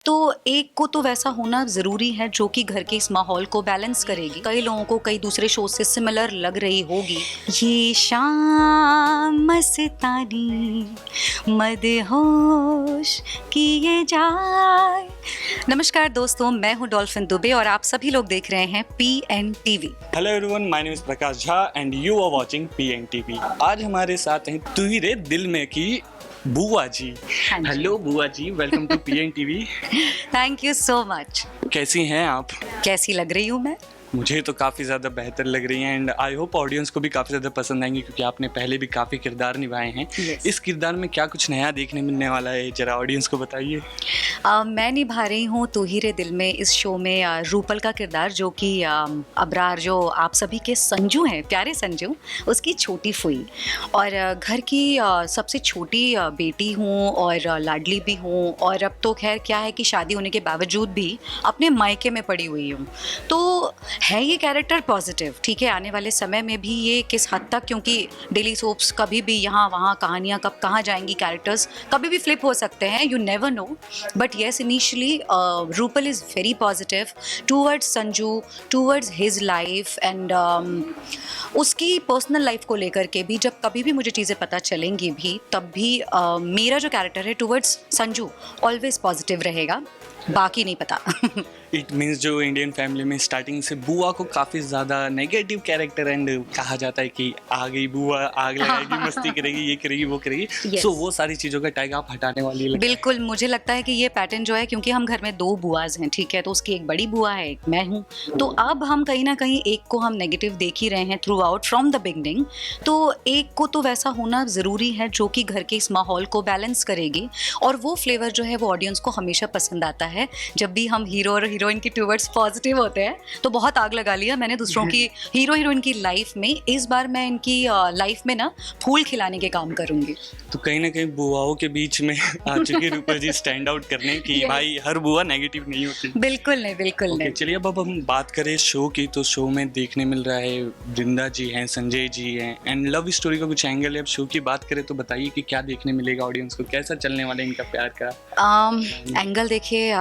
तो एक को तो वैसा होना ज़रूरी है जो कि घर के इस माहौल को बैलेंस करेगी। कई लोगों को कई दूसरे शो से सिमिलर लग रही होगी। ये शाम मस्तानी मदहोश किए जाए। नमस्कार दोस्तों, मैं हूँ डॉल्फिन दुबे और आप सभी लोग देख रहे हैं PNTV। Hello everyone, my name is Prakash Jha and you are watching PNTV। आज हमारे साथ हैं तू ही रे दिल में की बुआ जी। हाँ जी। हेलो बुआ ji, welcome to PNTV। Thank you so much. कैसी हैं आप? कैसी लग रही हूँ मैं? मुझे तो काफ़ी ज़्यादा बेहतर लग रही हैं एंड आई होप ऑडियंस को भी काफ़ी ज़्यादा पसंद आएंगी क्योंकि आपने पहले भी काफ़ी किरदार निभाए हैं। Yes. इस किरदार में क्या कुछ नया देखने मिलने वाला है, ज़रा ऑडियंस को बताइए। मैं निभा रही हूँ तू ही रे दिल में इस शो में रूपल का किरदार, जो कि अबरार, जो आप सभी के संजू हैं, प्यारे संजू, उसकी छोटी फुई। और घर की सबसे छोटी बेटी हूँ और लाडली भी हूँ। और अब तो खैर क्या है कि शादी होने के बावजूद भी अपने मायके में पड़ी हुई हूँ। तो है ये कैरेक्टर पॉजिटिव, ठीक है। आने वाले समय में भी ये किस हद तक, क्योंकि डेली सोप्स कभी भी यहाँ वहाँ कहानियाँ कब कहाँ जाएंगी, कैरेक्टर्स कभी भी फ्लिप हो सकते हैं, you never know. But yes, initially Rupal is very positive towards Sanju, towards his life and उसकी पर्सनल लाइफ को लेकर के भी जब कभी भी मुझे चीज़ें पता चलेंगी भी, तब भी मेरा जो कैरेक्टर है टूवर्ड्स संजू ऑलवेज पॉजिटिव रहेगा, बाकी नहीं पता। इट मीन्स जो इंडियन फैमिली में स्टार्टिंग से बुआ को काफ़ी ज़्यादा नेगेटिव कैरेक्टर एंड कहा जाता है कि आ गई बुआ, आग लगाएगी, मस्ती करेगी, ये करेगी, वो करेगी। Yes. सो वो सारी चीज़ों का टैग आप हटाने वाली लगता है। बिल्कुल, मुझे लगता है कि ये पैटर्न जो है, क्योंकि हम घर में 2 बुआज हैं, ठीक है, तो उसकी एक बड़ी बुआ है, एक मैं हूँ। तो अब हम कहीं ना कहीं एक को हम नेगेटिव देख ही रहे हैं through out from the beginning. तो एक को तो वैसा होना ज़रूरी है जो कि घर के इस माहौल को बैलेंस करेगी, और वो फ्लेवर जो है वो ऑडियंस को हमेशा पसंद आता है। जब भी हम हीरो और हीरोइन की टूवर्ड्स पॉजिटिव होते हैं तो बहुत आग लगा लिया मैंने दूसरों की हीरो हीरोइन की लाइफ में। इस बार मैं इनकी लाइफ में ना फूल खिलाने के काम करूंगी। तो कहीं ना कहीं बुआओं के बीच में आ चुके रूपल जी स्टैंड आउट करने की। Yes. भाई हर बुआ नेगेटिव नहीं होती। बिल्कुल नहीं, बिल्कुल Okay, नहीं। चलिए अब हम बात करें शो की, तो शो में देखने मिल रहा है वृंदा जी हैं, संजय जी हैं एंड लव स्टोरी का कुछ एंगल है। अब शो की बात करें तो बताइए कि क्या देखने मिलेगा ऑडियंस को, कैसा चलने वाला है इनका प्यार का एंगल देखिए,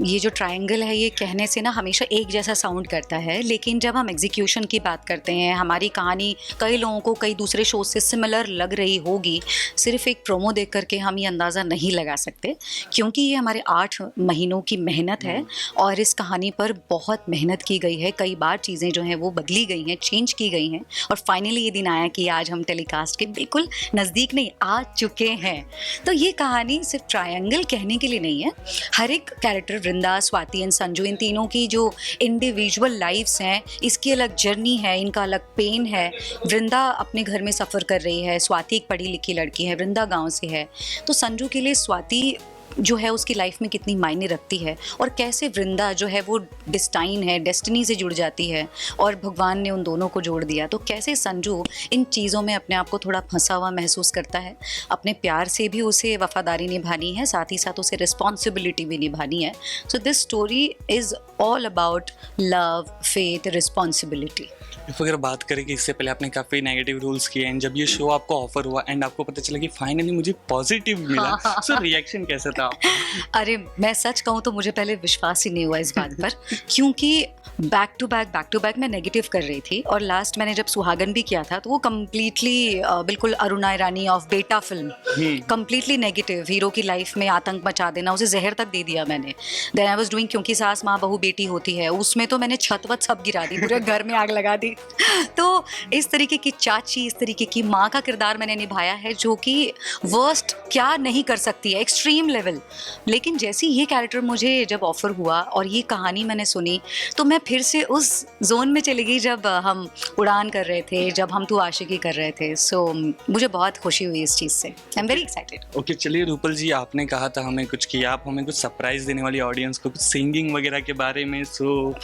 ये जो ट्रायंगल है ये कहने से ना हमेशा एक जैसा साउंड करता है, लेकिन जब हम एग्जीक्यूशन की बात करते हैं, हमारी कहानी कई लोगों को कई दूसरे शो से सिमिलर लग रही होगी, सिर्फ एक प्रोमो देख करके हम ये अंदाज़ा नहीं लगा सकते, क्योंकि ये हमारे 8 महीनों की मेहनत है और इस कहानी पर बहुत मेहनत की गई है। कई बार चीज़ें जो हैं वो बदली गई हैं, चेंज की गई हैं, और फाइनली ये दिन आया कि आज हम टेलीकास्ट के बिल्कुल नज़दीक नहीं आ चुके हैं। तो ये कहानी सिर्फ ट्रायंगल कहने के लिए नहीं है। हर एक कैरेक्टर, वृंदा, स्वाति एंड संजू, इन तीनों की जो इंडिविजुअल लाइफ्स हैं, इसकी अलग जर्नी है, इनका अलग पेन है। वृंदा अपने घर में सफ़र कर रही है, स्वाति एक पढ़ी लिखी लड़की है, वृंदा गांव से है। तो संजू के लिए स्वाति जो है उसकी लाइफ में कितनी मायने रखती है, और कैसे वृंदा जो है वो डिस्टाइन है, डेस्टिनी से जुड़ जाती है और भगवान ने उन दोनों को जोड़ दिया। तो कैसे संजू इन चीज़ों में अपने आप को थोड़ा फंसा हुआ महसूस करता है। अपने प्यार से भी उसे वफादारी निभानी है, साथ ही साथ उसे रिस्पॉन्सिबिलिटी भी निभानी है। So this story is all about love, faith, responsibility. अगर बात करें कि इससे पहले आपने काफ़ी नेगेटिव रोल्स किए एंड जब ये शो आपको ऑफर हुआ एंड आपको पता चला कि फाइनली मुझे पॉजिटिव मिला, सो रिएक्शन कैसा था आपका? अरे मैं सच कहूँ तो मुझे पहले विश्वास ही नहीं हुआ इस बात पर, क्योंकि बैक टू बैक मैं नेगेटिव कर रही थी। और लास्ट मैंने जब सुहागन भी किया था तो वो कम्प्लीटली बिल्कुल अरुणा ईरानी ऑफ बेटा फिल्म, कम्प्लीटली नेगेटिव, हीरो की लाइफ में आतंक मचा देना, उसे जहर तक दे दिया मैंने। देन आई वाज डूइंग क्योंकि सास माँ बहू बेटी होती है, उसमें तो मैंने छत वत सब गिरा दी, पूरे घर में आग लगा दी। तो इस तरीके की चाची, इस तरीके की माँ का किरदार मैंने निभाया है, जो कि वर्स्ट क्या नहीं कर सकती है, एक्सट्रीम लेवल। लेकिन जैसे ये कैरेक्टर मुझे जब ऑफर हुआ और ये कहानी मैंने सुनी, तो मैं फिर से उस जोन में चली गई जब हम उड़ान कर रहे थे, जब हम तू आशिकी कर रहे थे। सो मुझे बहुत खुशी हुई इस चीज़ से। I am very excited. Okay, चलिए रूपल जी, आपने कहा था हमें कुछ कि आप हमें कुछ सरप्राइज देने वाली ऑडियंस को, कुछ सिंगिंग वगैरह के बारे में। सो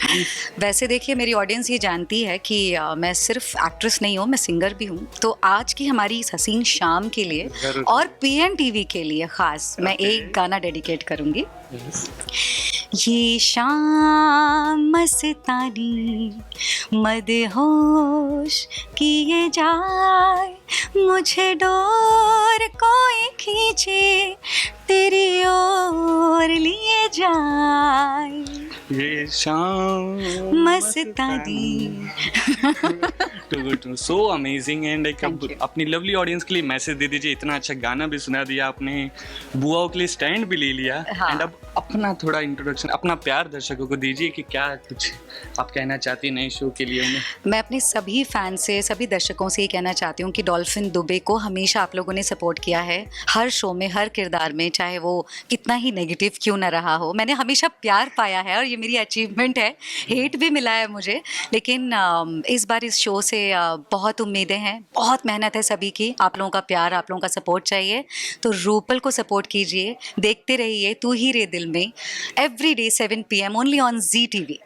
वैसे देखिए, मेरी ऑडियंस ये जानती है कि मैं सिर्फ एक्ट्रेस नहीं हूँ, मैं सिंगर भी हूँ। तो आज की हमारी इस हसीन शाम के लिए और PNTV के लिए ख़ास मैं एक गाना डेडिकेट करूँगी। ये शाम मस्तानी मदहोश किए जाए, मुझे डोर कोई खींचे तेरी ओर लिए जाए। Shaam Mastani. So amazing and like Thank you. अपनी लवली ऑडियंस के लिए मैसेज दे दीजिए, इतना अच्छा गाना भी सुना दिया आपने, बुआओं के लिए स्टैंड भी ले लिया हाँ. एंड अब अपना थोड़ा इंट्रोडक्शन, अपना प्यार दर्शकों को दीजिए कि क्या कुछ आप कहना चाहती हैं नए शो के लिए उन्हें। मैं अपने सभी फैंस से, सभी दर्शकों से ये कहना चाहती हूँ कि डॉल्फिन दुबे को हमेशा आप लोगों ने सपोर्ट किया है, हर शो में, हर किरदार में, चाहे वो कितना ही नेगेटिव क्यों ना रहा हो, मैंने हमेशा प्यार पाया है और ये मेरी अचीवमेंट है। हेट भी मिला है मुझे, लेकिन इस बार इस शो से बहुत उम्मीदें हैं, बहुत मेहनत है सभी की, आप लोगों का प्यार, आप लोगों का सपोर्ट चाहिए। तो रूपल को सपोर्ट कीजिए, देखते रहिए तू ही रे दिल में, every day 7 PM only on ZTV।